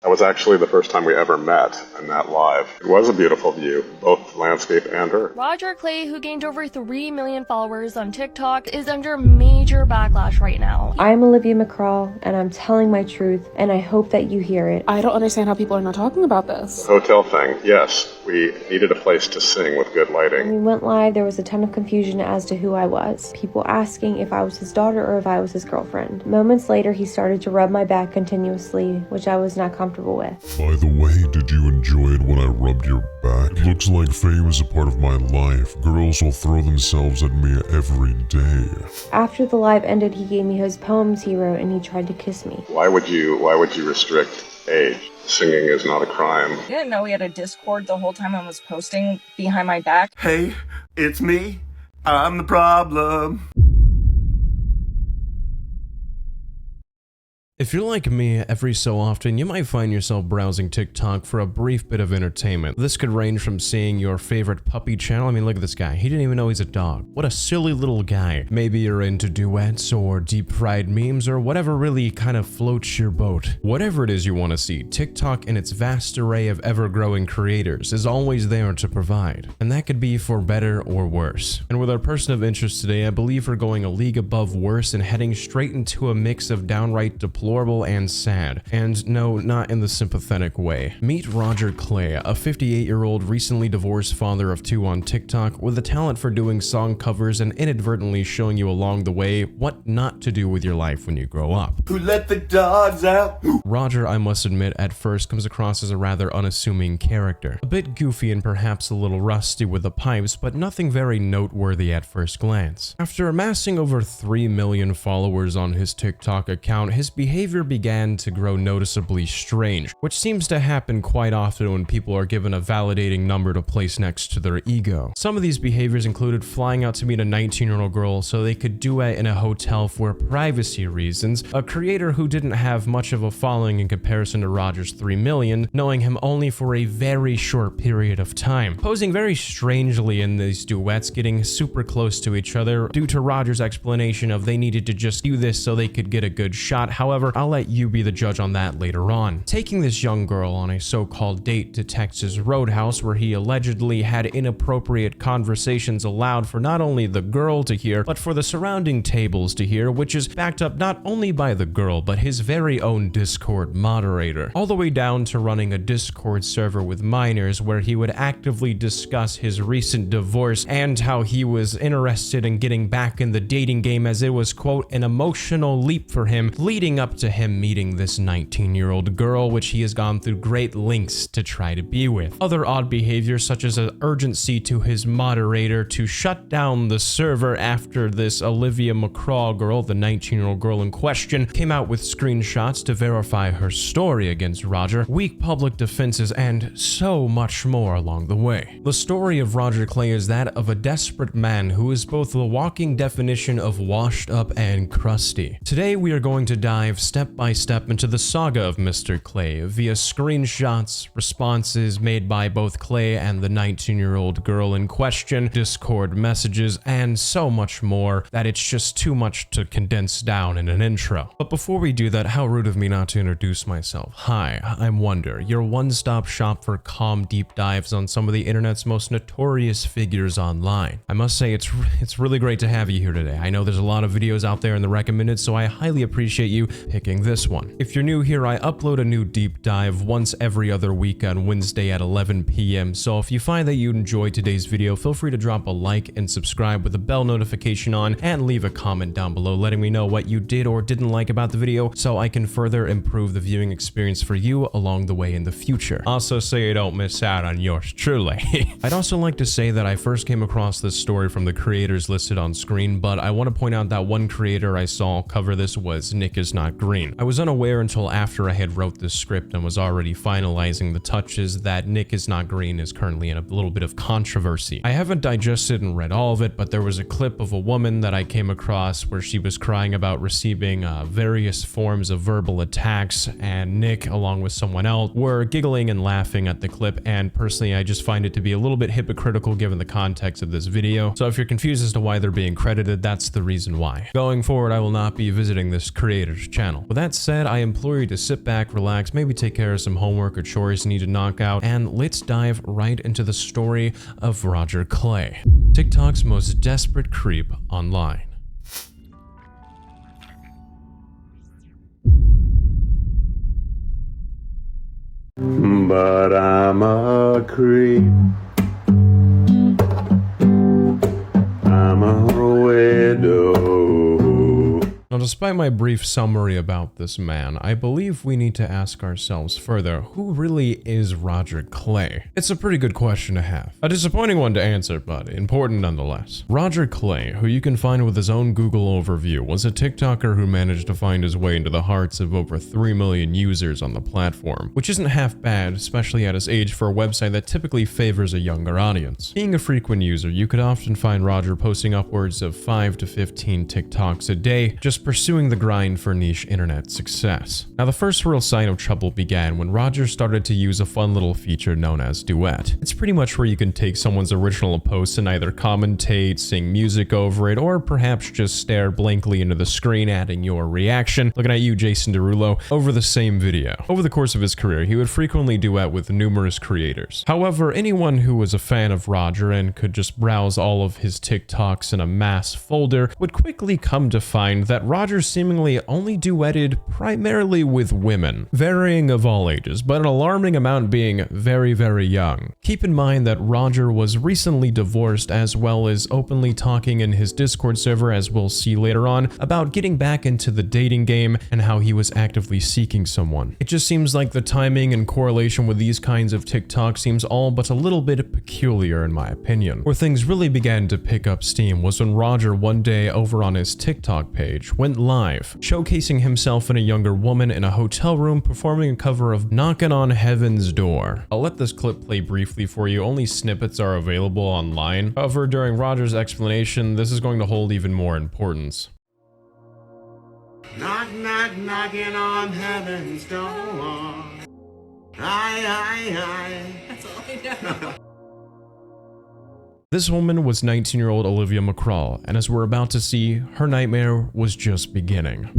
That was actually the first time we ever met in that live. It was a beautiful view, both landscape and her. Rodger Cleye, who gained over 3 million followers on TikTok, is under major backlash right now. I'm Olivia McCraw, and I'm telling my truth, and I hope that you hear it. I don't understand how people are not talking about this. Hotel thing, yes. We needed a place to sing with good lighting. When we went live, there was a ton of confusion as to who I was. People asking if I was his daughter or if I was his girlfriend. Moments later, he started to rub my back continuously, which I was not comfortable with. By the way, did you enjoy it when I rubbed your back? It looks like fame is a part of my life. Girls will throw themselves at me every day. After the live ended, he gave me his poems he wrote and he tried to kiss me. Why would you restrict age? Singing is not a crime. I didn't know we had a Discord the whole time I was posting behind my back. Hey, it's me. I'm the problem. If you're like me, every so often you might find yourself browsing TikTok for a brief bit of entertainment. This could range from seeing your favorite puppy channel. I mean, look at this guy. He didn't even know he's a dog. What a silly little guy. Maybe you're into duets or deep fried memes or whatever really kind of floats your boat. Whatever it is you want to see, TikTok in its vast array of ever-growing creators is always there to provide. And that could be for better or worse. And with our person of interest today, I believe we're going a league above worse and heading straight into a mix of downright deplorable and sad. And no, not in the sympathetic way. Meet Rodger Cleye, a 58-year-old recently divorced father of 2 on TikTok with a talent for doing song covers and inadvertently showing you along the way what not to do with your life when you grow up. Who let the dogs out? Rodger, I must admit, at first comes across as a rather unassuming character. A bit goofy and perhaps a little rusty with the pipes, but nothing very noteworthy at first glance. After amassing over 3 million followers on his TikTok account, his behavior began to grow noticeably strange, which seems to happen quite often when people are given a validating number to place next to their ego. Some of these behaviors included flying out to meet a 19-year-old girl so they could duet in a hotel for privacy reasons, a creator who didn't have much of a following in comparison to Rodger's 3 million, knowing him only for a very short period of time, posing very strangely in these duets, getting super close to each other due to Rodger's explanation of they needed to just do this so they could get a good shot. However, I'll let you be the judge on that later on. Taking this young girl on a so-called date to Texas Roadhouse where he allegedly had inappropriate conversations aloud for not only the girl to hear, but for the surrounding tables to hear, which is backed up not only by the girl, but his very own Discord moderator. All the way down to running a Discord server with minors where he would actively discuss his recent divorce and how he was interested in getting back in the dating game as it was, quote, an emotional leap for him leading up to him meeting this 19-year-old girl, which he has gone through great lengths to try to be with. Other odd behaviors such as an urgency to his moderator to shut down the server after this Olivia McCraw girl, the 19-year-old girl in question, came out with screenshots to verify her story against Rodger, weak public defenses, and so much more along the way. The story of Rodger Cleye is that of a desperate man who is both the walking definition of washed up and crusty. Today we are going to dive step by step into the saga of Mr. Cleye via screenshots, responses made by both Cleye and the 19-year-old girl in question, Discord messages, and so much more that it's just too much to condense down in an intro. But before we do that, how rude of me not to introduce myself. Hi, I'm Wonder, your one-stop shop for calm deep dives on some of the internet's most notorious figures online. I must say it's really great to have you here today. I know there's a lot of videos out there in the recommended, so I highly appreciate you picking this one. If you're new here, I upload a new deep dive once every other week on Wednesday at 11 p.m. So if you find that you enjoyed today's video, feel free to drop a like and subscribe with the bell notification on and leave a comment down below letting me know what you did or didn't like about the video so I can further improve the viewing experience for you along the way in the future. Also so you don't miss out on yours truly. I'd also like to say that I first came across this story from the creators listed on screen, but I want to point out that one creator I saw cover this was Nick is Not Green. I was unaware until after I had wrote this script and was already finalizing the touches that Nick is Not Green is currently in a little bit of controversy. I haven't digested and read all of it, but there was a clip of a woman that I came across where she was crying about receiving various forms of verbal attacks, and Nick, along with someone else, were giggling and laughing at the clip, and personally I just find it to be a little bit hypocritical given the context of this video. So if you're confused as to why they're being credited, that's the reason why. Going forward, I will not be visiting this creator's channel. channel. With that said, I implore you to sit back, relax, maybe take care of some homework or chores you need to knock out, and let's dive right into the story of Rodger Cleye, TikTok's most desperate creep online. But I'm a creep. I'm a widow. Now, despite my brief summary about this man, I believe we need to ask ourselves further, who really is Rodger Cleye? It's a pretty good question to have. A disappointing one to answer, but important nonetheless. Rodger Cleye, who you can find with his own Google overview, was a TikToker who managed to find his way into the hearts of over 3 million users on the platform, which isn't half bad, especially at his age for a website that typically favors a younger audience. Being a frequent user, you could often find Rodger posting upwards of 5 to 15 TikToks a day, just pursuing the grind for niche internet success. Now, the first real sign of trouble began when Rodger started to use a fun little feature known as Duet. It's pretty much where you can take someone's original post and either commentate, sing music over it, or perhaps just stare blankly into the screen, adding your reaction, looking at you, Jason Derulo, over the same video. Over the course of his career, he would frequently duet with numerous creators. However, anyone who was a fan of Rodger and could just browse all of his TikToks in a mass folder would quickly come to find that Rodger seemingly only duetted primarily with women, varying of all ages, but an alarming amount being very, very young. Keep in mind that Rodger was recently divorced, as well as openly talking in his Discord server, as we'll see later on, about getting back into the dating game and how he was actively seeking someone. It just seems like the timing and correlation with these kinds of TikToks seems all but a little bit peculiar in my opinion. Where things really began to pick up steam was when Rodger one day over on his TikTok page went live, showcasing himself and a younger woman in a hotel room performing a cover of Knockin' on Heaven's Door. I'll let this clip play briefly for you, only snippets are available online. However, during Rodger's explanation, this is going to hold even more importance. Knock, knock, knocking on heaven's door. Aye. That's all I know. This woman was 19-year-old Olivia McCraw, and as we're about to see, her nightmare was just beginning.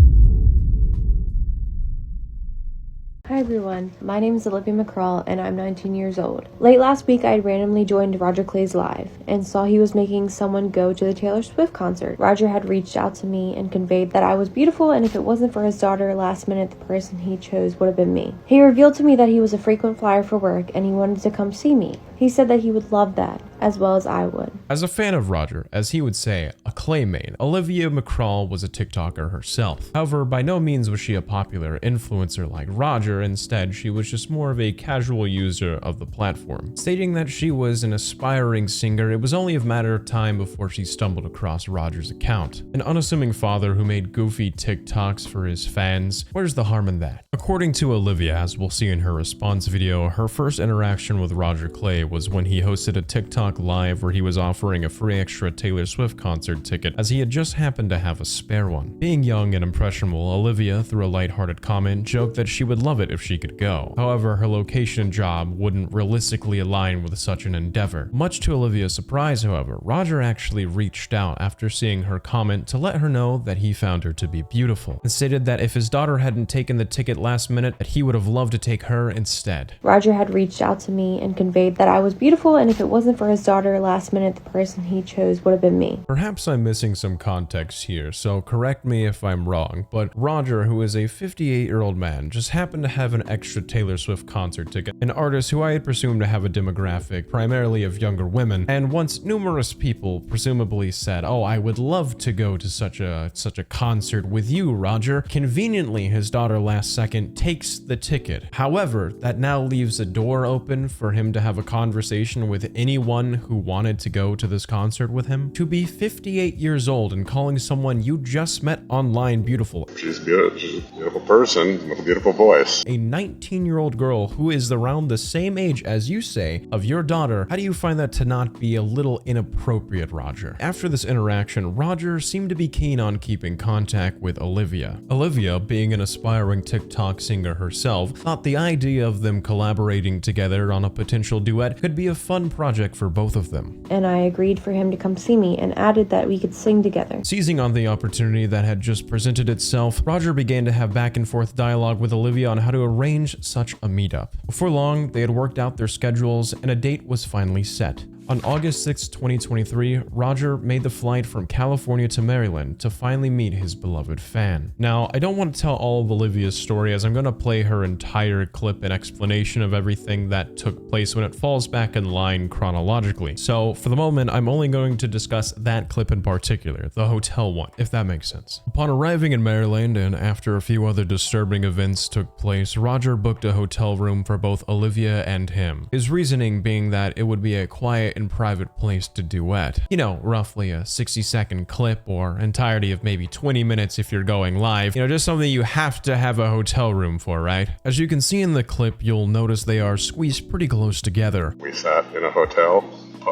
Hi everyone, my name is Olivia McCraw and I'm 19 years old. Late last week I randomly joined Rodger Cleye's live and saw he was making someone go to the Taylor Swift concert. Rodger had reached out to me and conveyed that I was beautiful, and if it wasn't for his daughter last minute, the person he chose would have been me. He revealed to me that he was a frequent flyer for work and he wanted to come see me. He said that he would love that, as well as I would. As a fan of Rodger, as he would say, a Cleye main, Olivia McCraw was a TikToker herself. However, by no means was she a popular influencer like Rodger. Instead, she was just more of a casual user of the platform. Stating that she was an aspiring singer, it was only a matter of time before she stumbled across Rodger's account. An unassuming father who made goofy TikToks for his fans. Where's the harm in that? According to Olivia, as we'll see in her response video, her first interaction with Rodger Cleye was when he hosted a TikTok live where he was offering a free extra Taylor Swift concert ticket, as he had just happened to have a spare one. Being young and impressionable, Olivia, through a lighthearted comment, joked that she would love it if she could go. However, her location and job wouldn't realistically align with such an endeavor. Much to Olivia's surprise, however, Rodger actually reached out after seeing her comment to let her know that he found her to be beautiful, and stated that if his daughter hadn't taken the ticket last minute, that he would have loved to take her instead. Rodger had reached out to me and conveyed that I was beautiful, and if it wasn't for his daughter last minute, the person he chose would have been me. Perhaps I'm missing some context here, so correct me if I'm wrong, but Rodger, who is a 58-year-old man, just happened to have an extra Taylor Swift concert ticket, an artist who I had presumed to have a demographic primarily of younger women, and once numerous people presumably said, "Oh, I would love to go to such a concert with you, Rodger." Conveniently, his daughter last second takes the ticket. However, that now leaves a door open for him to have a conversation with anyone who wanted to go to this concert with him. To be 58 years old and calling someone you just met online beautiful. She's good. She's a beautiful person with a beautiful voice. A 19-year-old girl who is around the same age as you say of your daughter, how do you find that to not be a little inappropriate, Rodger? After this interaction, Rodger seemed to be keen on keeping contact with Olivia. Olivia, being an aspiring TikTok TikTok singer herself, thought the idea of them collaborating together on a potential duet could be a fun project for both of them. And I agreed for him to come see me and added that we could sing together. Seizing on the opportunity that had just presented itself, Rodger began to have back and forth dialogue with Olivia on how to arrange such a meetup. Before long, they had worked out their schedules and a date was finally set. On August 6, 2023, Rodger made the flight from California to Maryland to finally meet his beloved fan. Now, I don't want to tell all of Olivia's story as I'm going to play her entire clip and explanation of everything that took place when it falls back in line chronologically. So, for the moment, I'm only going to discuss that clip in particular, the hotel one, if that makes sense. Upon arriving in Maryland and after a few other disturbing events took place, Rodger booked a hotel room for both Olivia and him. His reasoning being that it would be a quiet and private place to duet. You know, roughly a 60-second clip or entirety of maybe 20 minutes if you're going live. You know, just something you have to have a hotel room for, right? As you can see in the clip, you'll notice they are squeezed pretty close together. We sat in a hotel,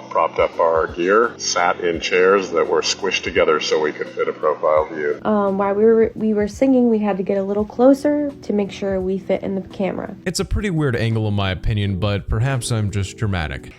propped up our gear, sat in chairs that were squished together so we could fit a profile view. While we were singing, we had to get a little closer to make sure we fit in the camera. It's a pretty weird angle in my opinion, but perhaps I'm just dramatic.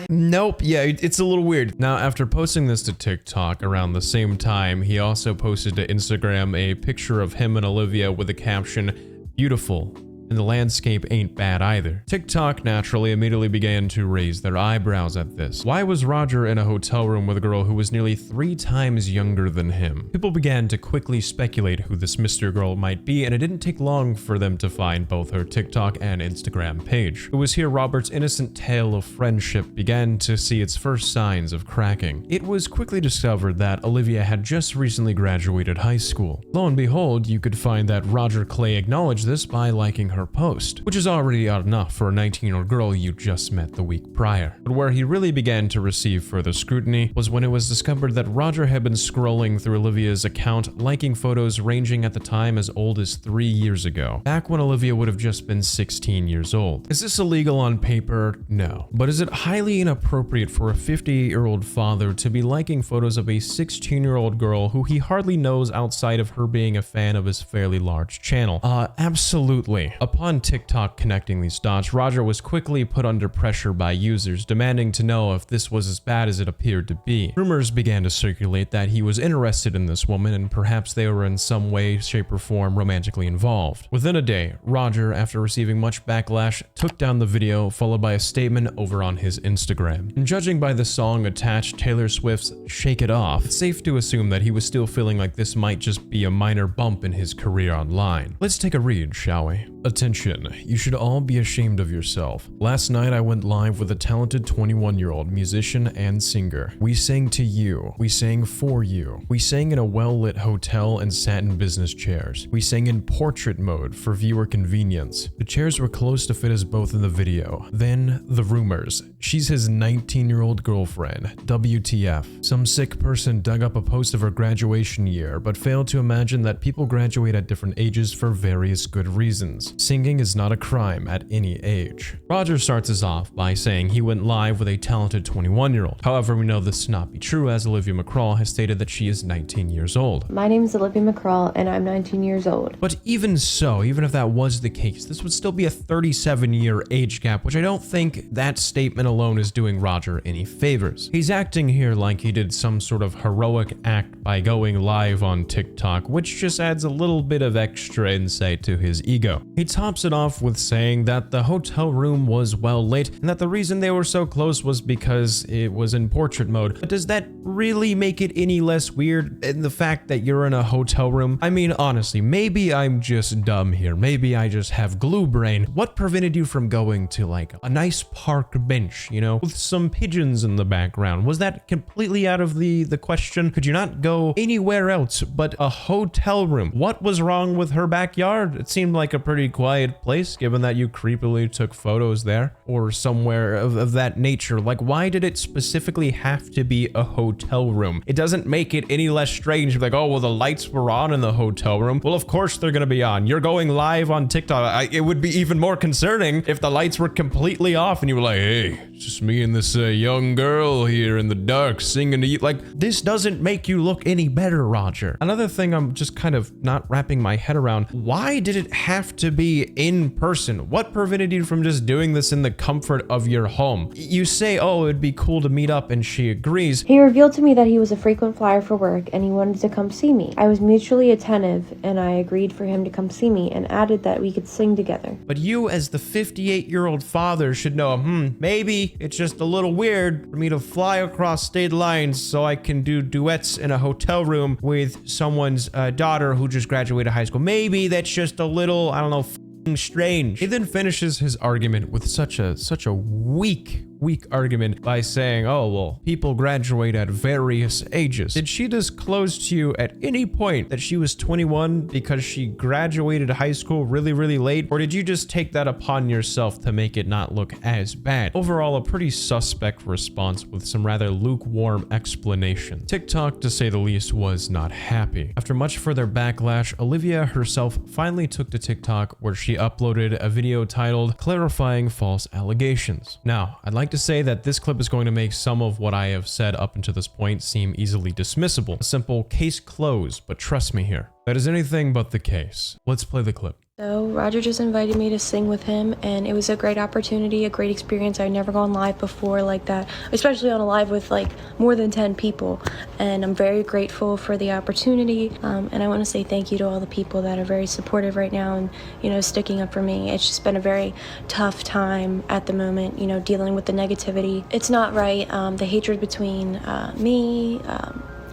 Nope, yeah, it's a little weird. Now, after posting this to TikTok around the same time, he also posted to Instagram a picture of him and Olivia with the caption, "Beautiful. And the landscape ain't bad either." TikTok naturally immediately began to raise their eyebrows at this. Why was Rodger in a hotel room with a girl who was nearly 3 times younger than him? People began to quickly speculate who this mystery girl might be, and it didn't take long for them to find both her TikTok and Instagram page. It was here Robert's innocent tale of friendship began to see its first signs of cracking. It was quickly discovered that Olivia had just recently graduated high school. Lo and behold, you could find that Rodger Cleye acknowledged this by liking her post, which is already odd enough for a 19-year-old girl you just met the week prior. But where he really began to receive further scrutiny was when it was discovered that Rodger had been scrolling through Olivia's account, liking photos ranging at the time as old as 3 years ago, back when Olivia would have just been 16 years old. Is this illegal on paper? No. But is it highly inappropriate for a 58-year-old father to be liking photos of a 16-year-old girl who he hardly knows outside of her being a fan of his fairly large channel? Absolutely. Upon TikTok connecting these dots, Rodger was quickly put under pressure by users demanding to know if this was as bad as it appeared to be. Rumors began to circulate that he was interested in this woman and perhaps they were in some way, shape, or form romantically involved. Within a day, Rodger, after receiving much backlash, took down the video, followed by a statement over on his Instagram. And judging by the song attached, Taylor Swift's "Shake It Off," it's safe to assume that he was still feeling like this might just be a minor bump in his career online. Let's take a read, shall we? Attention, you should all be ashamed of yourself. Last night I went live with a talented 21-year-old musician and singer. We sang to you. We sang for you. We sang in a well-lit hotel and sat in business chairs. We sang in portrait mode for viewer convenience. The chairs were close to fit us both in the video. Then, the rumors. She's his 19-year-old girlfriend. WTF. Some sick person dug up a post of her graduation year, but failed to imagine that people graduate at different ages for various good reasons. Singing is not a crime at any age. Rodger starts us off by saying he went live with a talented 21-year-old. However, we know this to not be true as Olivia McCraw has stated that she is 19 years old. My name is Olivia McCraw and I'm 19 years old. But even so, even if that was the case, this would still be a 37-year age gap, which I don't think that statement alone is doing Rodger any favors. He's acting here like he did some sort of heroic act by going live on TikTok, which just adds a little bit of extra insight to his ego. He tops it off with saying that the hotel room was well lit and that the reason they were so close was because it was in portrait mode. But does that really make it any less weird in the fact that you're in a hotel room? I mean, honestly, maybe I'm just dumb here. Maybe I just have glue brain. What prevented you from going to like a nice park bench, you know, with some pigeons in the background? Was that completely out of the question? Could you not go anywhere else but a hotel room? What was wrong with her backyard? It seemed like a pretty quiet place, given that you creepily took photos there or somewhere of that nature. Like, why did it specifically have to be a hotel room? It doesn't make it any less strange. Like, oh, well, the lights were on in the hotel room. Well, of course they're gonna be on. You're going live on TikTok. It would be even more concerning if the lights were completely off and you were like, hey, just me and this young girl here in the dark singing to you. Like, this doesn't make you look any better, Rodger. Another thing I'm just kind of not wrapping my head around, why did it have to be in person? What prevented you from just doing this in the comfort of your home? You say, oh, it'd be cool to meet up, and she agrees. He revealed to me that he was a frequent flyer for work and he wanted to come see me. I was mutually attentive and I agreed for him to come see me and added that we could sing together. But you, as the 58-year-old father, should know, maybe it's just a little weird for me to fly across state lines so I can do duets in a hotel room with someone's daughter who just graduated high school. Maybe that's just a little, I don't know, strange. He then finishes his argument with such a weak argument by saying, oh, well, people graduate at various ages. Did she disclose to you at any point that she was 21 because she graduated high school really, really late? Or did you just take that upon yourself to make it not look as bad? Overall, a pretty suspect response with some rather lukewarm explanation. TikTok, to say the least, was not happy. After much further backlash, Olivia herself finally took to TikTok, where she uploaded a video titled "Clarifying False Allegations." Now, I'd like to say that this clip is going to make some of what I have said up until this point seem easily dismissible. A simple case closed, but trust me here, that is anything but the case. Let's play the clip. So Rodger just invited me to sing with him, and it was a great opportunity, a great experience. I'd never gone live before like that, especially on a live with like more than 10 people, and I'm very grateful for the opportunity. And I want to say thank you to all the people that are very supportive right now and, you know, sticking up for me. It's just been a very tough time at the moment, you know, dealing with the negativity. It's not right. The hatred between me,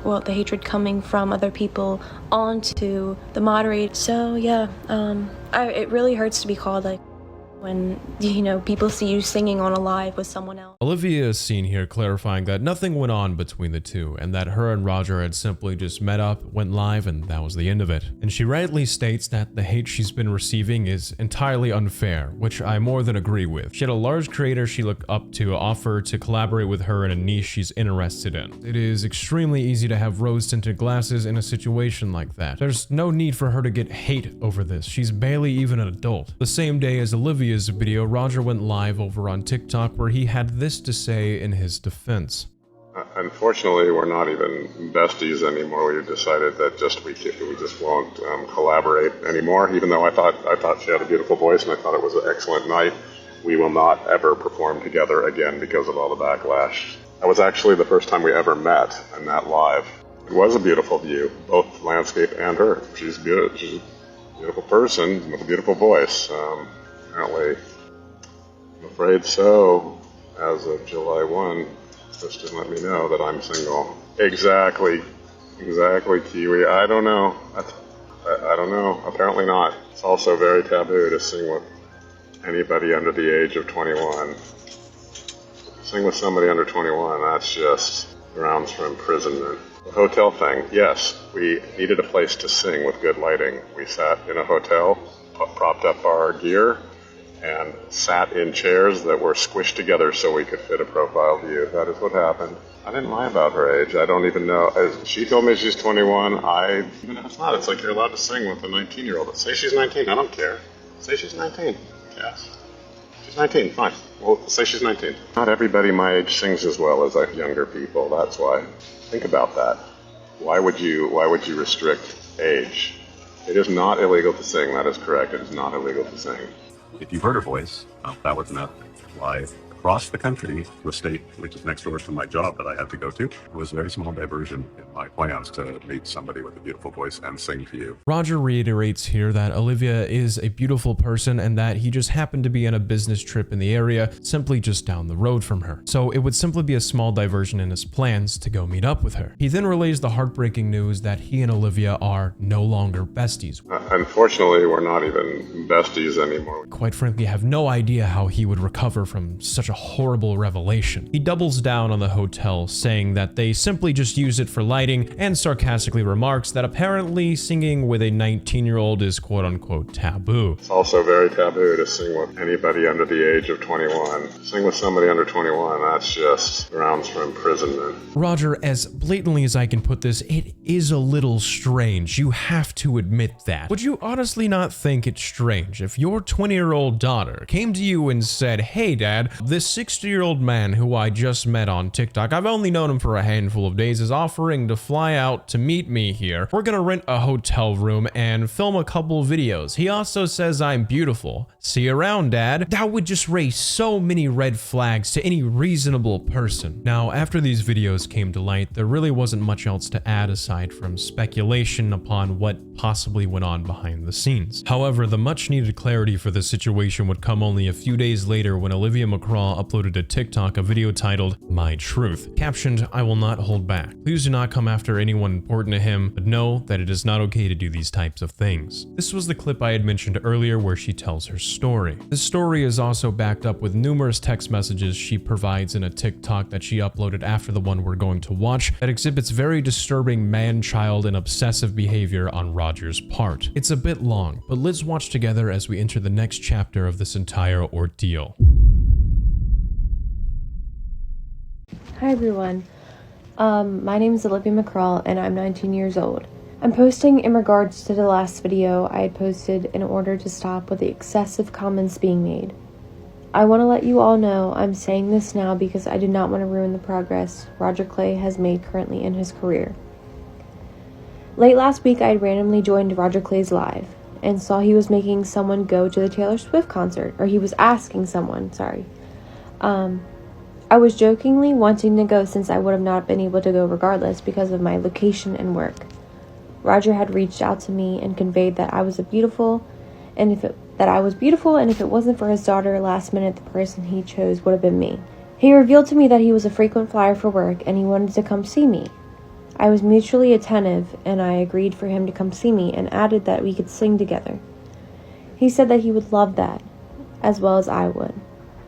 well, the hatred coming from other people onto the moderator. So yeah, it really hurts to be called like when, you know, people see you singing on a live with someone else. Olivia is seen here clarifying that nothing went on between the two and that her and Rodger had simply just met up, went live, and that was the end of it. And she rightly states that the hate she's been receiving is entirely unfair, which I more than agree with. She had a large creator she looked up to offer to collaborate with her in a niche she's interested in. It is extremely easy to have rose-tinted glasses in a situation like that. There's no need for her to get hate over this. She's barely even an adult. The same day as Olivia's video, Rodger went live over on TikTok, where he had this to say in his defense. Unfortunately, we're not even besties anymore. We've decided that we just won't collaborate anymore. Even though I thought she had a beautiful voice and I thought it was an excellent night, we will not ever perform together again because of all the backlash. That was actually the first time we ever met in that live. It was a beautiful view, both landscape and her. She's good. She's a beautiful person with a beautiful voice. Apparently, I'm afraid so, as of July 1, just didn't let me know that I'm single. Exactly, Kiwi. I don't know. I don't know. Apparently not. It's also very taboo to sing with anybody under the age of 21. Sing with somebody under 21, that's just grounds for imprisonment. The hotel thing, yes, we needed a place to sing with good lighting. We sat in a hotel, propped up our gear, and sat in chairs that were squished together so we could fit a profile view. That is what happened. I didn't lie about her age. I don't even know. She told me she's 21. Even if it's not, it's like you're allowed to sing with a 19-year-old. Say she's 19. I don't care. Say she's 19. Yes. She's 19. Fine. We'll say she's 19. Not everybody my age sings as well as younger people. That's why. Think about that. Why would you restrict age? It is not illegal to sing. That is correct. It is not illegal to sing. If you've heard her voice, that was enough to fly across the country to a state which is next door to my job that I had to go to. It was a very small diversion in my plans to meet somebody with a beautiful voice and sing to you. Rodger reiterates here that Olivia is a beautiful person and that he just happened to be on a business trip in the area, simply just down the road from her. So it would simply be a small diversion in his plans to go meet up with her. He then relays the heartbreaking news that he and Olivia are no longer besties. Unfortunately, we're not even besties anymore. Quite frankly, I have no idea how he would recover from such a horrible revelation. He doubles down on the hotel, saying that they simply just use it for lighting, and sarcastically remarks that apparently singing with a 19-year-old is quote-unquote taboo. It's also very taboo to sing with anybody under the age of 21. Sing with somebody under 21, that's just grounds for imprisonment. Rodger, as blatantly as I can put this, it is a little strange. You have to admit that. Would you honestly not think it's strange if your 20-year-old daughter came to you and said, "Hey dad, this this 60-year-old man who I just met on TikTok, I've only known him for a handful of days, is offering to fly out to meet me here. We're gonna rent a hotel room and film a couple videos. He also says I'm beautiful. See you around, Dad. That would just raise so many red flags to any reasonable person. Now, after these videos came to light, there really wasn't much else to add aside from speculation upon what possibly went on behind the scenes. However, the much needed clarity for the situation would come only a few days later when Olivia McCraw uploaded to TikTok a video titled My Truth, captioned, "I will not hold back. Please do not come after anyone important to him, but know that it is not okay to do these types of things." This was the clip I had mentioned earlier where she tells her story. This story is also backed up with numerous text messages she provides in a TikTok that she uploaded after the one we're going to watch that exhibits very disturbing man-child and obsessive behavior on Rodger's part. It's a bit long, but let's watch together as we enter the next chapter of this entire ordeal. Hi everyone, my name is Olivia McCraw and I'm 19 years old. I'm posting in regards to the last video I had posted in order to stop with the excessive comments being made. I want to let you all know I'm saying this now because I did not want to ruin the progress Rodger Cleye has made currently in his career. Late last week I had randomly joined Rodger Cleye's live and saw he was making someone go to the Taylor Swift concert, or he was asking someone, sorry. I was jokingly wanting to go since I would have not been able to go regardless because of my location and work. Rodger had reached out to me and conveyed that I was beautiful, and if it wasn't for his daughter last minute, the person he chose would have been me. He revealed to me that he was a frequent flyer for work and he wanted to come see me. I was mutually attentive and I agreed for him to come see me and added that we could sing together. He said that he would love that, as well as I would.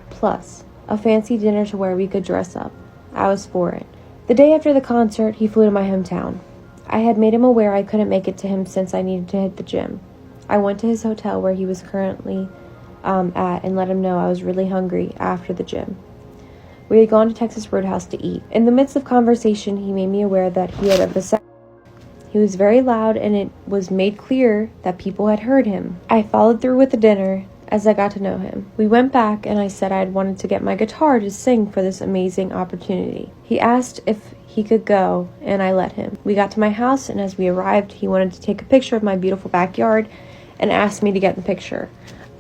Plus, a fancy dinner to where we could dress up. I was for it. The day after the concert, he flew to my hometown. I had made him aware I couldn't make it to him since I needed to hit the gym. I went to his hotel where he was currently at and let him know I was really hungry after the gym. We had gone to Texas Roadhouse to eat. In the midst of conversation, he made me aware that he had a vasectomy. He was very loud and it was made clear that people had heard him. I followed through with the dinner as I got to know him. We went back and I said I had wanted to get my guitar to sing for this amazing opportunity. He asked if he could go and I let him. We got to my house and as we arrived, he wanted to take a picture of my beautiful backyard and asked me to get the picture.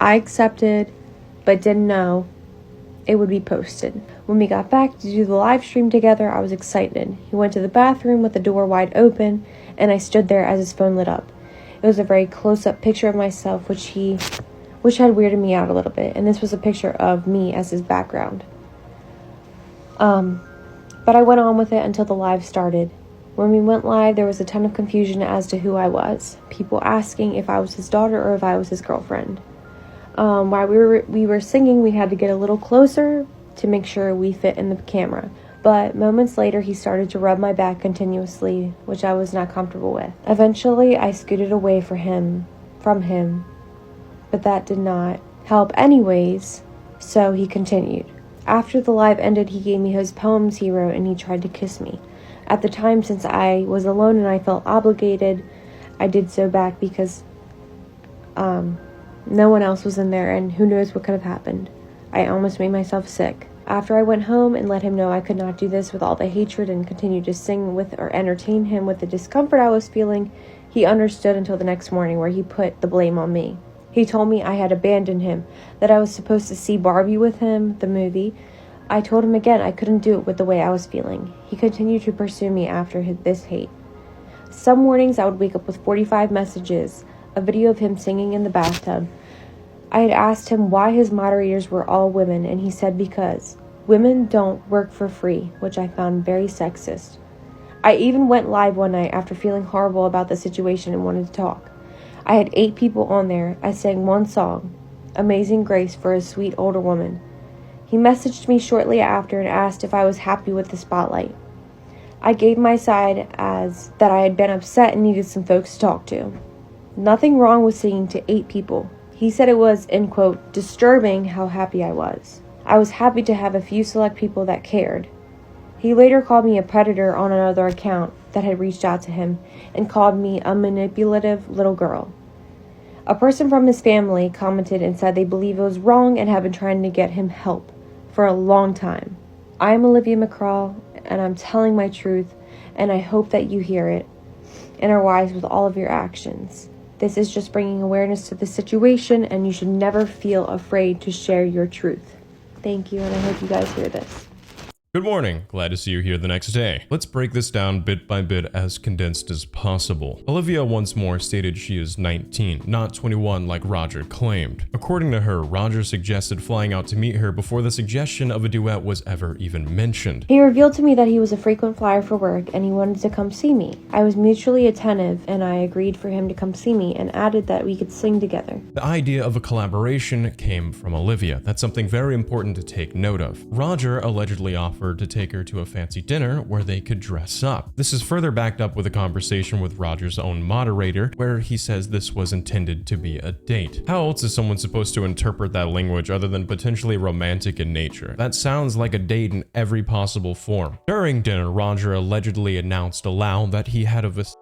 I accepted, but didn't know it would be posted. When we got back to do the live stream together, I was excited. He went to the bathroom with the door wide open, and I stood there as his phone lit up. It was a very close-up picture of myself, which had weirded me out a little bit, and this was a picture of me as his background. But I went on with it until the live started. When we went live, there was a ton of confusion as to who I was. People asking if I was his daughter or if I was his girlfriend. While we were singing, we had to get a little closer to make sure we fit in the camera. But moments later, he started to rub my back continuously, which I was not comfortable with. Eventually, I scooted away from him, but that did not help anyways, so he continued. After the live ended, he gave me his poems he wrote and he tried to kiss me. At the time, since I was alone and I felt obligated, I did so back because no one else was in there and who knows what could have happened. I almost made myself sick. After I went home and let him know I could not do this with all the hatred and continue to sing with or entertain him with the discomfort I was feeling, he understood until the next morning where he put the blame on me. He told me I had abandoned him, that I was supposed to see Barbie with him, the movie. I told him again I couldn't do it with the way I was feeling. He continued to pursue me after this hate. Some mornings I would wake up with 45 messages, a video of him singing in the bathtub. I had asked him why his moderators were all women, and he said because women don't work for free, which I found very sexist. I even went live one night after feeling horrible about the situation and wanted to talk. I had 8 people on there. I sang one song, Amazing Grace, for a sweet older woman. He messaged me shortly after and asked if I was happy with the spotlight. I gave my side as that I had been upset and needed some folks to talk to. Nothing wrong with singing to 8 people. He said it was, in quote, disturbing how happy I was. I was happy to have a few select people that cared. He later called me a predator on another account that had reached out to him and called me a manipulative little girl. A person from his family commented and said they believe it was wrong and have been trying to get him help for a long time. I am Olivia McCraw, and I'm telling my truth, and I hope that you hear it and are wise with all of your actions. This is just bringing awareness to the situation, and you should never feel afraid to share your truth. Thank you, and I hope you guys hear this. Good morning. Glad to see you here the next day. Let's break this down bit by bit as condensed as possible. Olivia once more stated she is 19, not 21 like Rodger claimed. According to her, Rodger suggested flying out to meet her before the suggestion of a duet was ever even mentioned. He revealed to me that he was a frequent flyer for work and he wanted to come see me. I was mutually attentive and I agreed for him to come see me and added that we could sing together. The idea of a collaboration came from Olivia. That's something very important to take note of. Rodger allegedly offered to take her to a fancy dinner where they could dress up. This is further backed up with a conversation with Rodger's own moderator where he says this was intended to be a date. How else is someone supposed to interpret that language other than potentially romantic in nature? That sounds like a date in every possible form. During dinner, Rodger allegedly announced aloud that he had a vasectomy,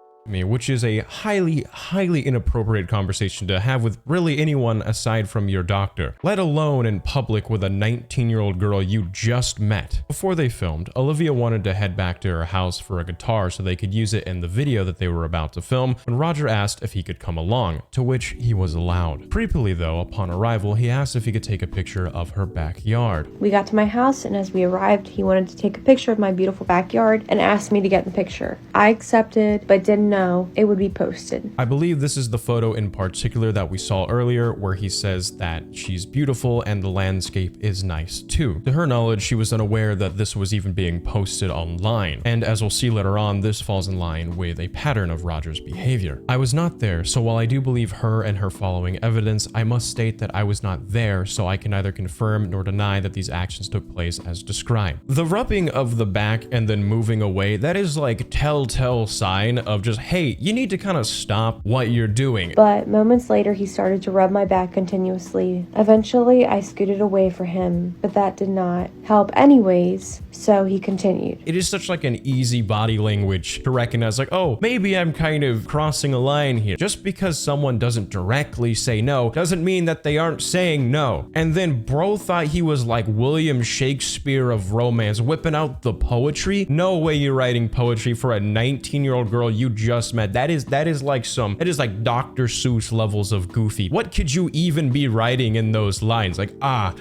which is a highly inappropriate conversation to have with really anyone aside from your doctor, let alone in public with a 19-year-old girl you just met. Before they filmed, Olivia wanted to head back to her house for a guitar so they could use it in the video that they were about to film when Rodger asked if he could come along, to which he was allowed. Creepily though, upon arrival, he asked if he could take a picture of her backyard. We got to my house, and as we arrived, he wanted to take a picture of my beautiful backyard and asked me to get in the picture. I accepted, but didn't know it would be posted. I believe this is the photo in particular that we saw earlier where he says that she's beautiful and the landscape is nice too. To her knowledge, she was unaware that this was even being posted online. And as we'll see later on, this falls in line with a pattern of Rodger's behavior. I was not there, so while I do believe her and her following evidence, I must state that I was not there, so I can neither confirm nor deny that these actions took place as described. The rubbing of the back and then moving away, that is like telltale sign of just, hey, you need to kind of stop what you're doing. But moments later, he started to rub my back continuously. Eventually, I scooted away for him, but that did not help anyways, so he continued. It is such like an easy body language to recognize like, oh, maybe I'm kind of crossing a line here. Just because someone doesn't directly say no doesn't mean that they aren't saying no. And then bro thought he was like William Shakespeare of romance, whipping out the poetry. No way you're writing poetry for a 19-year-old girl you just met. That is like Dr. Seuss levels of goofy. What could you even be writing in those lines? Like,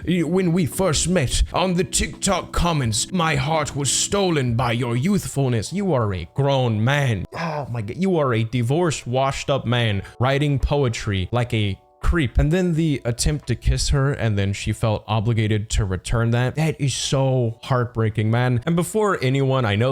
when we first met on the TikTok comments, my heart was stolen by your youthfulness. You are a grown man. Oh my God, you are a divorced, washed up man writing poetry like a creep. And then the attempt to kiss her and then she felt obligated to return that. That is so heartbreaking, man. And before anyone, I know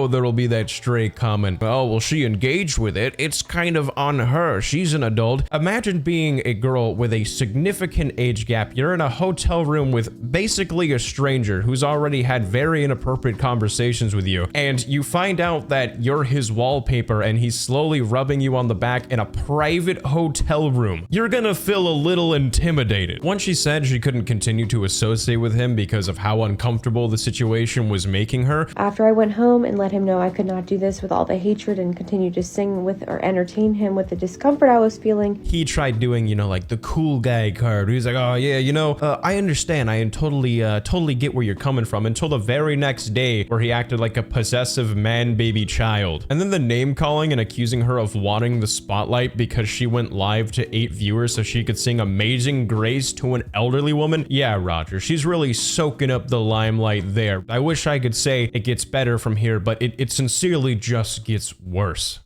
there'll be that stray comment, oh, well, she engaged with it. It's kind of on her. She's an adult. Imagine being a girl with a significant age gap. You're in a hotel room with basically a stranger who's already had very inappropriate conversations with you, and you find out that you're his wallpaper and he's slowly rubbing you on the back in a private hotel room. You're gonna feel a little intimidated. Once she said she couldn't continue to associate with him because of how uncomfortable the situation was making her. After I went home and let him know I could not do this with all the hatred and continue to sing with or entertain him with the discomfort I was feeling, he tried doing, like the cool guy card. He's like, oh yeah, I understand. I totally get where you're coming from, until the very next day where he acted like a possessive man baby child. And then the name calling and accusing her of wanting the spotlight because she went live to 8 viewers so she could sing Amazing Grace to an elderly woman. Yeah, Rodger, she's really soaking up the limelight there. I wish I could say it gets better from here, but it sincerely just gets worse.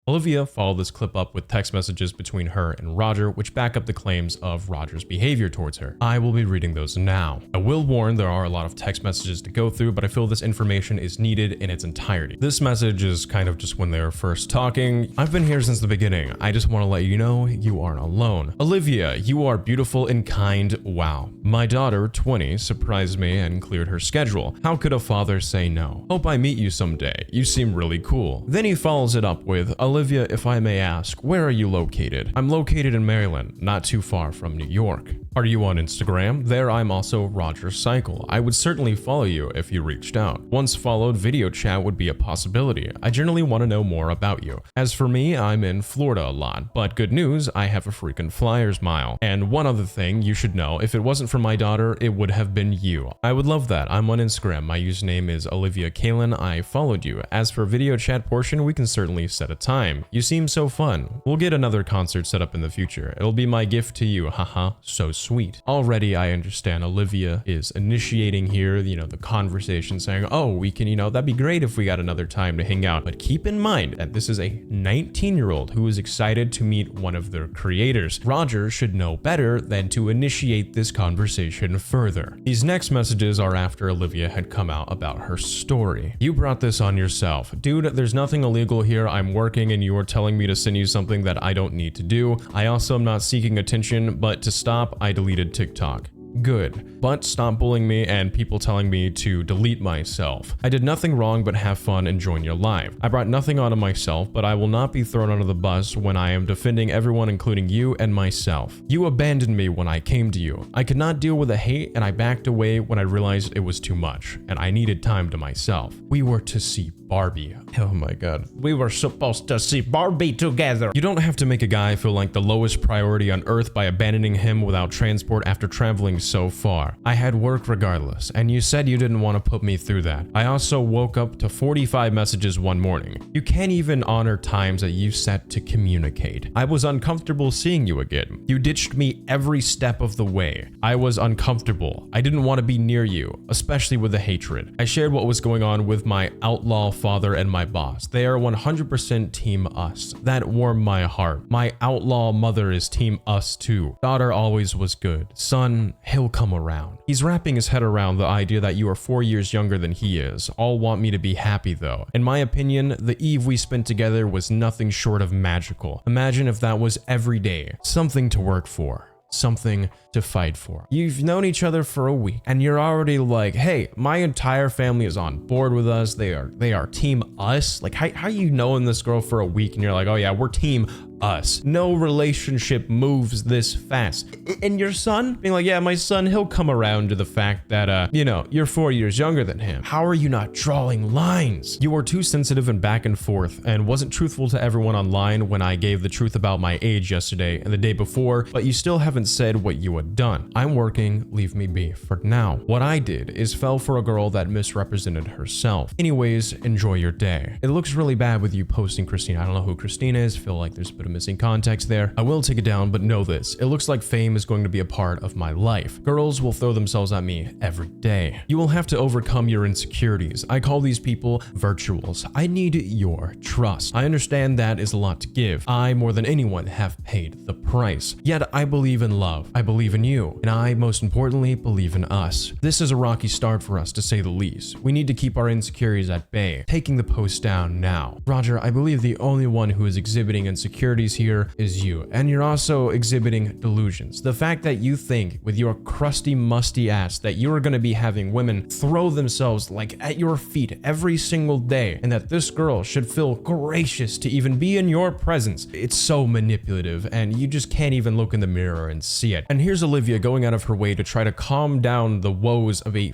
Olivia followed this clip up with text messages between her and Rodger, which back up the claims of Rodger's behavior towards her. I will be reading those now. I will warn there are a lot of text messages to go through, but I feel this information is needed in its entirety. This message is kind of just when they were first talking. I've been here since the beginning. I just want to let you know you aren't alone. Olivia, you are beautiful and kind. Wow. My daughter, 20, surprised me and cleared her schedule. How could a father say no? Hope I meet you someday. You seem really cool. Then he follows it up with, Olivia, if I may ask, where are you located? I'm located in Maryland, not too far from New York. Are you on Instagram? There I'm also Rodger Cycle. I would certainly follow you if you reached out. Once followed, video chat would be a possibility. I generally want to know more about you. As for me, I'm in Florida a lot, but good news, I have a freaking Flyers mile. And one other thing you should know, if it wasn't for my daughter, it would have been you. I would love that. I'm on Instagram. My username is Olivia Kalin. I followed you. As for video chat portion, we can certainly set a time. You seem so fun. We'll get another concert set up in the future. It'll be my gift to you. Haha, so sweet. Already I understand Olivia is initiating here, the conversation saying, oh, we can, that'd be great if we got another time to hang out. But keep in mind that this is a 19-year-old who is excited to meet one of their creators. Rodger should know better than to initiate this conversation further. These next messages are after Olivia had come out about her story. You brought this on yourself. Dude, there's nothing illegal here. I'm working and you are telling me to send you something that I don't need to do. I also am not seeking attention, but to stop, I deleted TikTok. Good, but stop bullying me and people telling me to delete myself. I did nothing wrong but have fun and join your live. I brought nothing onto myself, but I will not be thrown under the bus when I am defending everyone including you and myself. You abandoned me when I came to you. I could not deal with the hate and I backed away when I realized it was too much and I needed time to myself. We were to see Barbie. Oh my god. We were supposed to see Barbie together. You don't have to make a guy feel like the lowest priority on earth by abandoning him without transport after traveling so far. I had work regardless, and you said you didn't want to put me through that. I also woke up to 45 messages one morning. You can't even honor times that you set to communicate. I was uncomfortable seeing you again. You ditched me every step of the way. I was uncomfortable. I didn't want to be near you, especially with the hatred. I shared what was going on with my outlaw father and my boss. They are 100% team us. That warmed my heart. My outlaw mother is team us too. Daughter always was good. Son, he'll come around. He's wrapping his head around the idea that you are 4 years younger than he is. All want me to be happy though. In my opinion, the eve we spent together was nothing short of magical. Imagine if that was every day. Something to work for. Something to fight for. You've known each other for a week and you're already like, hey, my entire family is on board with us. They are team us. Like how you knowing this girl for a week and you're like, oh yeah, we're team us. No relationship moves this fast. And your son being like, yeah, my son, he'll come around to the fact that, you're 4 years younger than him. How are you not drawing lines? You were too sensitive and back and forth and wasn't truthful to everyone online when I gave the truth about my age yesterday and the day before, but you still haven't said what you had done. I'm working, leave me be for now. What I did is fell for a girl that misrepresented herself. Anyways, enjoy your day. It looks really bad with you posting Christina. I don't know who Christina is. Feel like there's a bit of missing context there. I will take it down, but know this. It looks like fame is going to be a part of my life. Girls will throw themselves at me every day. You will have to overcome your insecurities. I call these people virtuals. I need your trust. I understand that is a lot to give. I, more than anyone, have paid the price. Yet I believe in love. I believe in you. And I, most importantly, believe in us. This is a rocky start for us, to say the least. We need to keep our insecurities at bay. Taking the post down now. Rodger, I believe the only one who is exhibiting insecurities here is you. And you're also exhibiting delusions. The fact that you think with your crusty, musty ass that you are going to be having women throw themselves like at your feet every single day and that this girl should feel gracious to even be in your presence. It's so manipulative and you just can't even look in the mirror and see it. And here's Olivia going out of her way to try to calm down the woes of a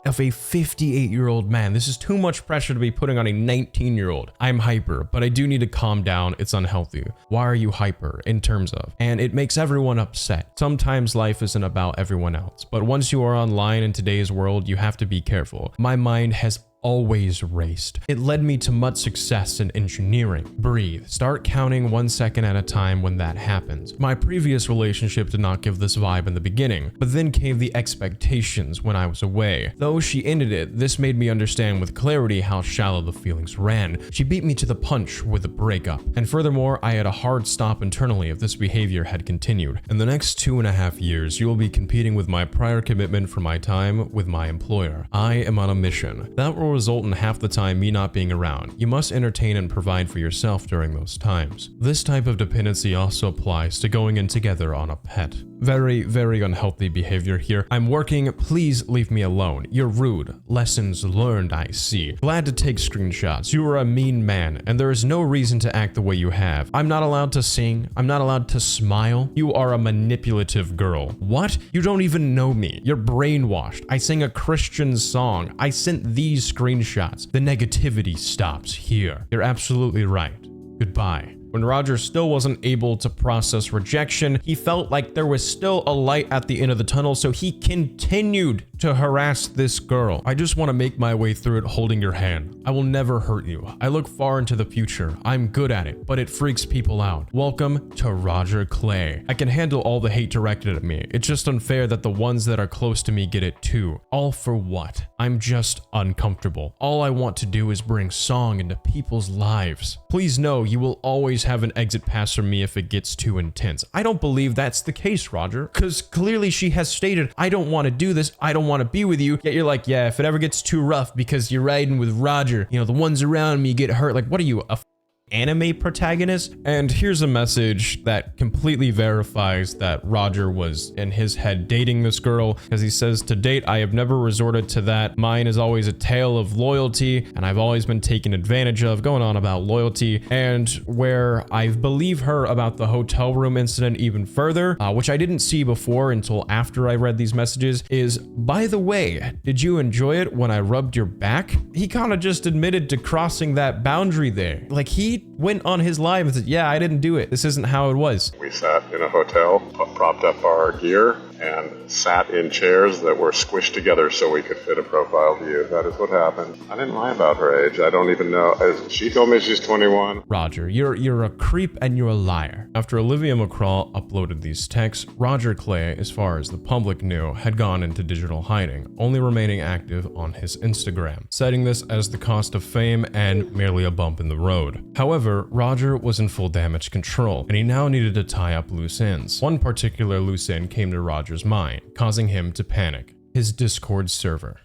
58-year-old man. This is too much pressure to be putting on a 19-year-old. I'm hyper, but I do need to calm down. It's unhealthy. Why are you hyper in terms of? And it makes everyone upset. Sometimes life isn't about everyone else, but once you are online in today's world, you have to be careful. My mind has always raced. It led me to much success in engineering. Breathe. Start counting 1 second at a time when that happens. My previous relationship did not give this vibe in the beginning, but then came the expectations when I was away. Though she ended it, this made me understand with clarity how shallow the feelings ran. She beat me to the punch with a breakup. And furthermore, I had a hard stop internally if this behavior had continued. In the next 2.5 years, you will be competing with my prior commitment for my time with my employer. I am on a mission. That will result in half the time me not being around. You must entertain and provide for yourself during those times. This type of dependency also applies to going in together on a pet. Very, very unhealthy behavior here. I'm working, please leave me alone. You're rude. Lessons learned, I see. Glad to take screenshots. You are a mean man, and there is no reason to act the way you have. I'm not allowed to sing. I'm not allowed to smile. You are a manipulative girl. What? You don't even know me. You're brainwashed. I sang a Christian song. I sent these screenshots. The negativity stops here. You're absolutely right. Goodbye. When Rodger still wasn't able to process rejection, he felt like there was still a light at the end of the tunnel, so he continued to harass this girl. I just want to make my way through it holding your hand. I will never hurt you. I look far into the future. I'm good at it, but it freaks people out. Welcome to Rodger Cleye. I can handle all the hate directed at me. It's just unfair that the ones that are close to me get it too. All for what? I'm just uncomfortable. All I want to do is bring song into people's lives. Please know you will always have an exit pass from me if it gets too intense. I don't believe that's the case, Rodger, because clearly she has stated, I don't want to do this, I don't want to be with you, yet you're like, yeah, if it ever gets too rough because you're riding with Rodger, you know, the ones around me get hurt. Like, what are you, a anime protagonist? And here's a message that completely verifies that Rodger was in his head dating this girl, because he says, to date, I have never resorted to that. Mine is always a tale of loyalty, and I've always been taken advantage of, going on about loyalty. And where I believe her about the hotel room incident even further, which I didn't see before until after I read these messages, is, by the way, did you enjoy it when I rubbed your back? He kind of just admitted to crossing that boundary there. Like, he went on his live and said, yeah, I didn't do it. This isn't how it was. We sat in a hotel, propped up our gear, and sat in chairs that were squished together so we could fit a profile view. That is what happened. I didn't lie about her age. I don't even know. She told me she's 21. Rodger, you're a creep and you're a liar. After Olivia McCraw uploaded these texts, Rodger Cleye, as far as the public knew, had gone into digital hiding, only remaining active on his Instagram, citing this as the cost of fame and merely a bump in the road. However, Rodger was in full damage control, and he now needed to tie up loose ends. One particular loose end came to Rodger's mind, causing him to panic: his Discord server.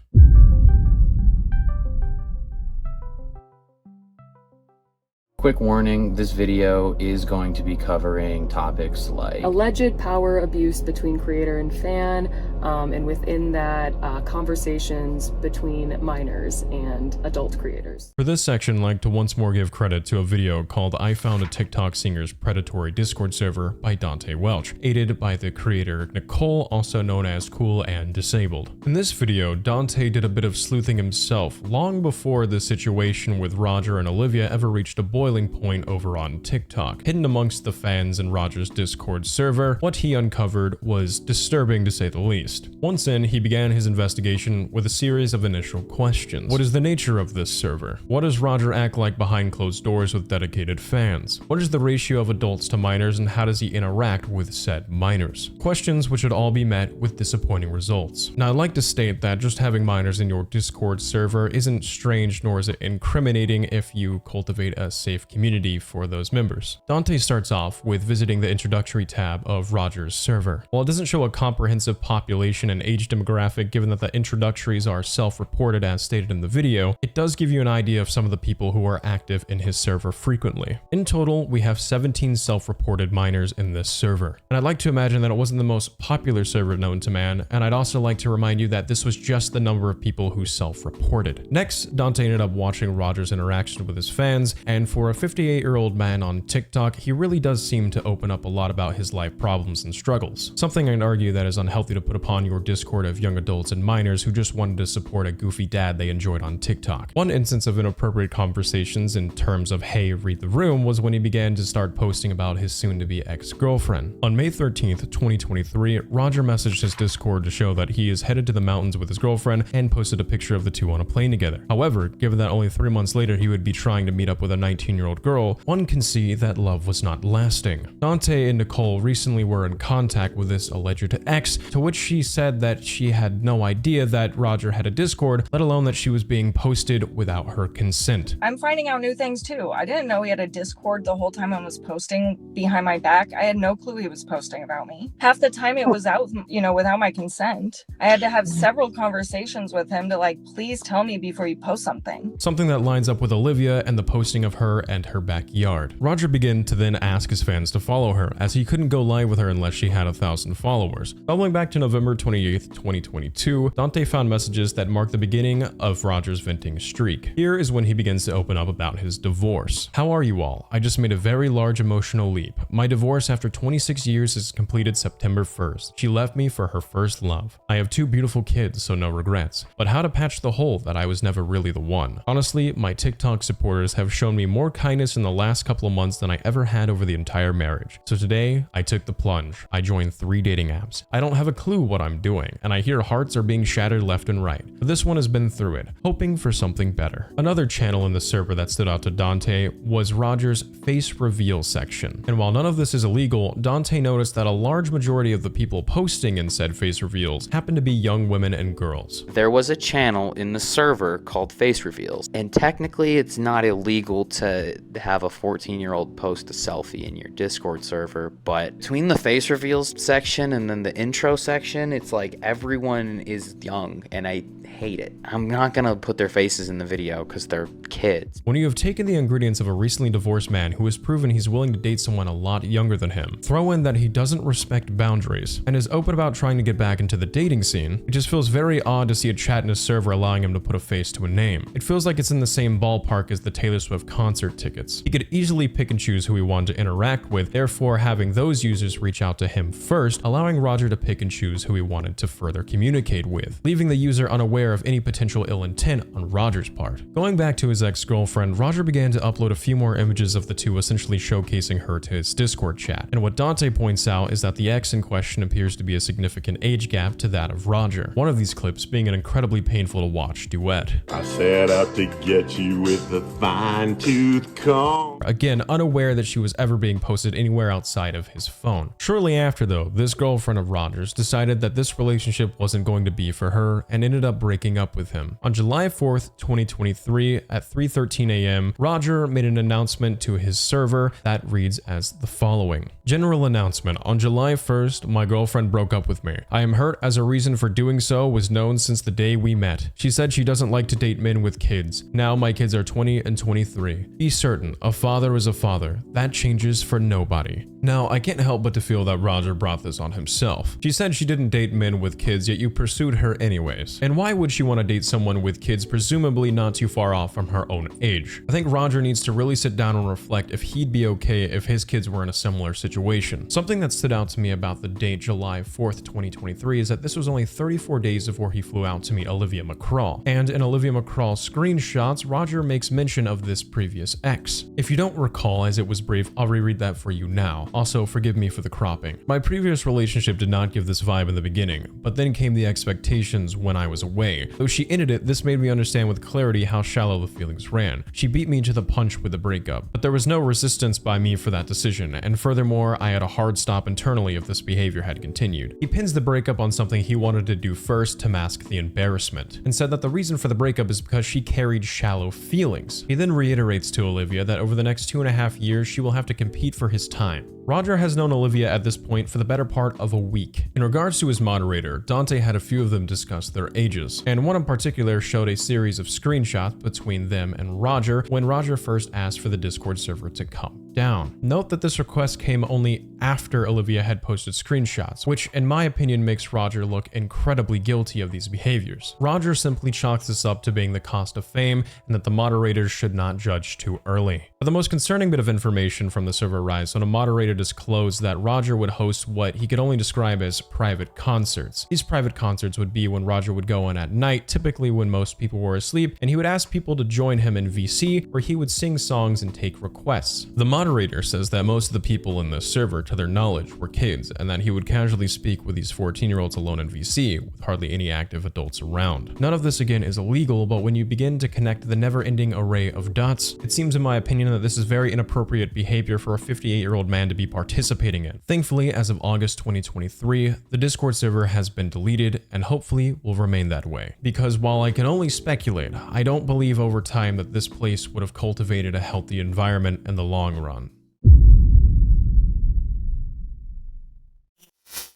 Quick warning, this video is going to be covering topics like alleged power abuse between creator and fan, and within that, conversations between minors and adult creators. For this section, I'd like to once more give credit to a video called I Found a TikTok Singer's Predatory Discord Server by Dante Welch, aided by the creator Nicole, also known as Cool and Disabled. In this video, Dante did a bit of sleuthing himself long before the situation with Rodger and Olivia ever reached a boiling point over on TikTok. Hidden amongst the fans in Rodger's Discord server, what he uncovered was disturbing to say the least. Once in, he began his investigation with a series of initial questions. What is the nature of this server? What does Rodger act like behind closed doors with dedicated fans? What is the ratio of adults to minors, and how does he interact with said minors? Questions which would all be met with disappointing results. Now, I'd like to state that just having minors in your Discord server isn't strange, nor is it incriminating if you cultivate a safe community for those members. Dante starts off with visiting the introductory tab of Rodger's server. While it doesn't show a comprehensive population and age demographic, given that the introductories are self-reported as stated in the video, it does give you an idea of some of the people who are active in his server frequently. In total, we have 17 self-reported minors in this server. And I'd like to imagine that it wasn't the most popular server known to man, and I'd also like to remind you that this was just the number of people who self-reported. Next, Dante ended up watching Rodger's interaction with his fans, and for a 58-year-old man on TikTok, he really does seem to open up a lot about his life problems and struggles. Something I'd argue that is unhealthy to put upon your Discord of young adults and minors who just wanted to support a goofy dad they enjoyed on TikTok. One instance of inappropriate conversations in terms of hey, read the room was when he began to start posting about his soon-to-be ex-girlfriend. On May 13th, 2023, Rodger messaged his Discord to show that he is headed to the mountains with his girlfriend and posted a picture of the two on a plane together. However, given that only 3 months later he would be trying to meet up with a 19-year-old girl, one can see that love was not lasting. Dante and Nicole recently were in contact with this alleged ex, to which she she said that she had no idea that Rodger had a Discord, let alone that she was being posted without her consent. I'm finding out new things too. I didn't know he had a Discord the whole time I was posting behind my back. I had no clue he was posting about me. Half the time it was out, without my consent. I had to have several conversations with him to please tell me before you post something. Something that lines up with Olivia and the posting of her and her backyard. Rodger began to then ask his fans to follow her, as he couldn't go live with her unless she had 1,000 followers. Going back to November 28th, 2022, Dante found messages that marked the beginning of Rodger's venting streak. Here is when he begins to open up about his divorce. How are you all? I just made a very large emotional leap. My divorce after 26 years is completed September 1st. She left me for her first love. I have 2 beautiful kids, so no regrets. But how to patch the hole that I was never really the one? Honestly, my TikTok supporters have shown me more kindness in the last couple of months than I ever had over the entire marriage. So today, I took the plunge. I joined 3 dating apps. I don't have a clue what I'm doing, and I hear hearts are being shattered left and right. But this one has been through it, hoping for something better. Another channel in the server that stood out to Dante was Rodger's face reveal section. And while none of this is illegal, Dante noticed that a large majority of the people posting in said face reveals happened to be young women and girls. There was a channel in the server called Face Reveals, and technically it's not illegal to have a 14-year-old post a selfie in your Discord server, but between the face reveals section and then the intro section, it's like everyone is young, and I hate it. I'm not gonna put their faces in the video because they're kids. When you have taken the ingredients of a recently divorced man who has proven he's willing to date someone a lot younger than him, throw in that he doesn't respect boundaries, and is open about trying to get back into the dating scene, it just feels very odd to see a chat in a server allowing him to put a face to a name. It feels like it's in the same ballpark as the Taylor Swift concert tickets. He could easily pick and choose who he wanted to interact with, therefore having those users reach out to him first, allowing Rodger to pick and choose who he wanted to further communicate with, leaving the user unaware of any potential ill intent on Rodger's part. Going back to his ex-girlfriend, Rodger began to upload a few more images of the two, essentially showcasing her to his Discord chat. And what Dante points out is that the ex in question appears to be a significant age gap to that of Rodger. One of these clips being an incredibly painful to watch duet. I set out to get you with a fine-tooth comb. Again, unaware that she was ever being posted anywhere outside of his phone. Shortly after though, this girlfriend of Rodger's decided that this relationship wasn't going to be for her and ended up breaking up with him. On July 4th, 2023 at 3:13 a.m., Rodger made an announcement to his server that reads as the following. General announcement. On July 1st, my girlfriend broke up with me. I am hurt as a reason for doing so was known since the day we met. She said she doesn't like to date men with kids. Now my kids are 20 and 23. Be certain, a father is a father. That changes for nobody. Now, I can't help but to feel that Rodger brought this on himself. She said she didn't date men with kids, yet you pursued her anyways. And why would she want to date someone with kids, presumably not too far off from her own age? I think Rodger needs to really sit down and reflect if he'd be okay if his kids were in a similar situation. Something that stood out to me about the date July 4th, 2023 is that this was only 34 days before he flew out to meet Olivia McCraw. And in Olivia McCraw's screenshots, Rodger makes mention of this previous ex. If you don't recall, as it was brief, I'll reread that for you now. Also, forgive me for the cropping. My previous relationship did not give this vibe in the beginning, but then came the expectations when I was away. Though she ended it, this made me understand with clarity how shallow the feelings ran. She beat me to the punch with the breakup, but there was no resistance by me for that decision, and furthermore, I had a hard stop internally if this behavior had continued. He pins the breakup on something he wanted to do first to mask the embarrassment, and said that the reason for the breakup is because she carried shallow feelings. He then reiterates to Olivia that over the next 2.5 years, she will have to compete for his time. Rodger has known Olivia at this point for the better part of a week. In regards to his moderator, Dante had a few of them discuss their ages, and one in particular showed a series of screenshots between them and Rodger when Rodger first asked for the Discord server to come down. Note that this request came only after Olivia had posted screenshots, which in my opinion makes Rodger look incredibly guilty of these behaviors. Rodger simply chalks this up to being the cost of fame and that the moderators should not judge too early. But the most concerning bit of information from the server arrives when a moderator disclosed that Rodger would host what he could only describe as private concerts. These private concerts would be when Rodger would go in at night, typically when most people were asleep, and he would ask people to join him in VC, where he would sing songs and take requests. The moderator says that most of the people in this server, to their knowledge, were kids, and that he would casually speak with these 14-year-olds alone in VC, with hardly any active adults around. None of this again is illegal, but when you begin to connect the never-ending array of dots, it seems in my opinion that this is very inappropriate behavior for a 58-year-old man to be participating in. Thankfully, as of August 2023, Thankfully, the Discord server has been deleted and hopefully will remain that way. Because while I can only speculate, I don't believe over time that this place would have cultivated a healthy environment in the long run.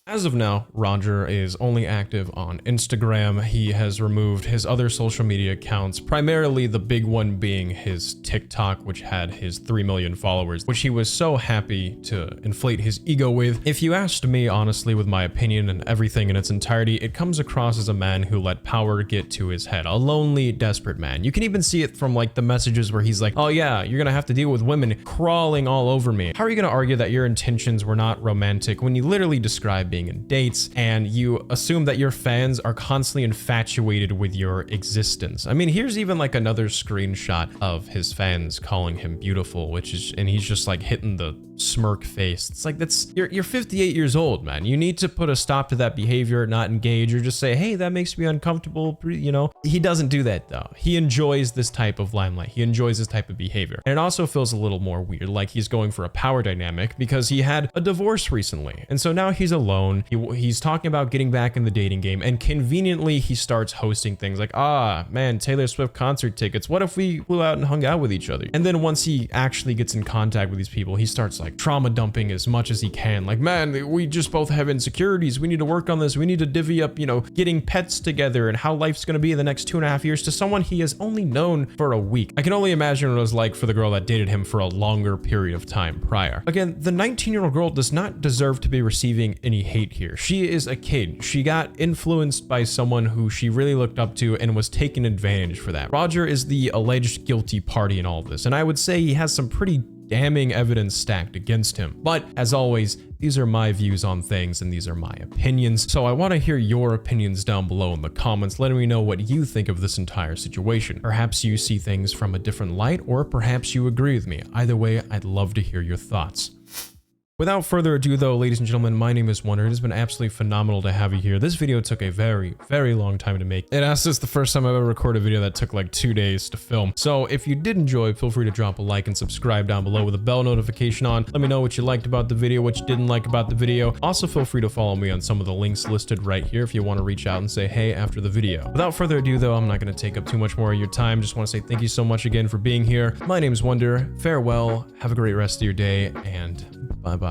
As of now, Rodger is only active on Instagram. He has removed his other social media accounts, primarily the big one being his TikTok, which had his 3 million followers, which he was so happy to inflate his ego with. If you asked me, honestly, with my opinion and everything in its entirety, it comes across as a man who let power get to his head. A lonely, desperate man. You can even see it from like the messages where he's like, oh yeah, you're gonna have to deal with women crawling all over me. How are you gonna argue that your intentions were not romantic when you literally describe being in dates and you assume that your fans are constantly infatuated with your existence? I mean, here's even like another screenshot of his fans calling him beautiful, and he's just like hitting the smirk face. It's like, you're 58 years old, man. You need to put a stop to that behavior, not engage, or just say, hey, that makes me uncomfortable, you know? He doesn't do that though. He enjoys this type of limelight. He enjoys this type of behavior. And it also feels a little more weird, like he's going for a power dynamic because he had a divorce recently. And so now he's alone. He's talking about getting back in the dating game, and conveniently he starts hosting things like, ah, man, Taylor Swift concert tickets. What if we flew out and hung out with each other? And then once he actually gets in contact with these people, he starts like trauma dumping as much as he can. Like, man, we just both have insecurities. We need to work on this. We need to divvy up, you know, getting pets together and how life's going to be in the next 2.5 years to someone he has only known for a week. I can only imagine what it was like for the girl that dated him for a longer period of time prior. Again, the 19-year-old girl does not deserve to be receiving any hate here. She is a kid. She got influenced by someone who she really looked up to and was taken advantage for that. Rodger is the alleged guilty party in all of this, and I would say he has some pretty damning evidence stacked against him. But as always, these are my views on things and these are my opinions. So I want to hear your opinions down below in the comments, letting me know what you think of this entire situation. Perhaps you see things from a different light, or perhaps you agree with me. Either way, I'd love to hear your thoughts. Without further ado though, ladies and gentlemen, my name is Wonder. It has been absolutely phenomenal to have you here. This video took a very, very long time to make. This is the first time I've ever recorded a video that took like 2 days to film. So if you did enjoy, feel free to drop a like and subscribe down below with a bell notification on. Let me know what you liked about the video, what you didn't like about the video. Also feel free to follow me on some of the links listed right here if you want to reach out and say hey after the video. Without further ado though, I'm not going to take up too much more of your time. Just want to say thank you so much again for being here. My name is Wonder. Farewell, have a great rest of your day, and bye-bye.